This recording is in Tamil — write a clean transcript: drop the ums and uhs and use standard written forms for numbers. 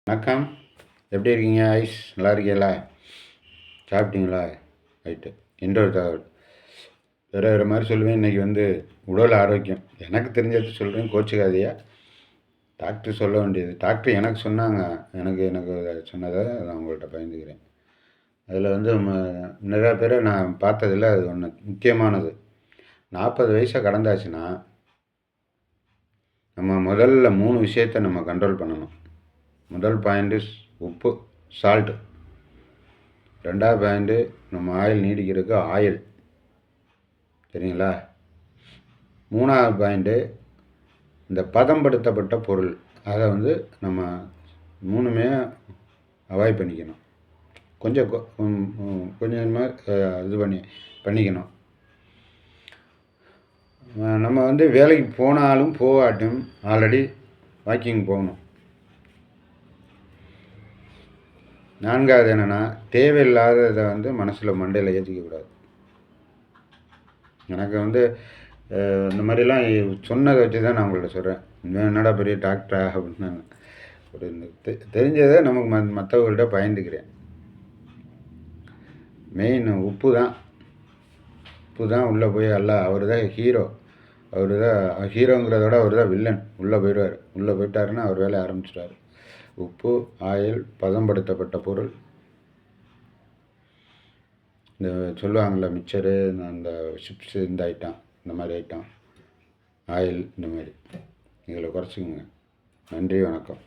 வணக்கம். எப்படி இருக்கீங்க ஐஸ்? நல்லா இருக்கீங்களா? சாப்பிட்டீங்களா? ரைட்டு. இன்னொரு தகவல் வேறு வேறு மாதிரி சொல்லுவேன். இன்றைக்கி உடல் ஆரோக்கியம் எனக்கு தெரிஞ்சது சொல்கிறேன், கோச்சிக்காதியா. டாக்டர் சொல்ல வேண்டியது டாக்டர் எனக்கு சொன்னாங்க. எனக்கு சொன்னதை நான் உங்கள்கிட்ட பகிர்ந்துக்கிறேன். அதில் நிறையா பேரை நான் பார்த்ததில்ல. அது ஒன்று முக்கியமானது. 40 வயசை கடந்தாச்சுன்னா நம்ம முதல்ல 3 விஷயத்தை நம்ம கண்ட்ரோல் பண்ணணும். முதல் பாயிண்ட்டு உப்பு, சால்ட்டு. 2வது பாயிண்ட்டு நம்ம ஆயில் நீடிக்கிறதுக்கு ஆயில், சரிங்களா? 3வது பாயிண்ட்டு இந்த பதம்படுத்தப்பட்ட பொருள். அதை நம்ம 3மே அவாய்ட் பண்ணிக்கணும். கொஞ்சம் கொஞ்சமாக இது பண்ணிக்கணும். நம்ம வேலைக்கு போனாலும் போகாட்டும் ஆல்ரெடி வாக்கிங் போகணும். 4வது என்னென்னா, தேவையில்லாததை மனசில் மண்டையில் ஏற்றிக்கக்கூடாது. எனக்கு இந்த மாதிரிலாம் சொன்னதை வச்சு தான் நான் உங்கள்கிட்ட சொல்கிறேன். என்னடா பெரிய டாக்டரா அப்படின்னு ஒரு தெரிஞ்சதை நமக்கு மற்றவங்கள்ட்ட பயந்துக்கிறேன். மெயின் உப்பு தான் உள்ளே போய் அவர் தான் ஹீரோ. அவர் தான் ஹீரோங்கிறத விட அவர் தான் வில்லன். உள்ளே போயிடுவார். உள்ளே போயிட்டாருன்னா அவர் வேலையை ஆரம்பிச்சிட்டார். உப்பு, ஆயில், பதம்படுத்தப்பட்ட பொருள். இந்த சொல்லுவாங்கள்ல மிக்சரு, அந்த சிப்ஸு, இந்த ஐட்டம், இந்த மாதிரி ஐட்டம், ஆயில், இந்த மாதிரி இதில் குறைச்சிக்கோங்க. நன்றி, வணக்கம்.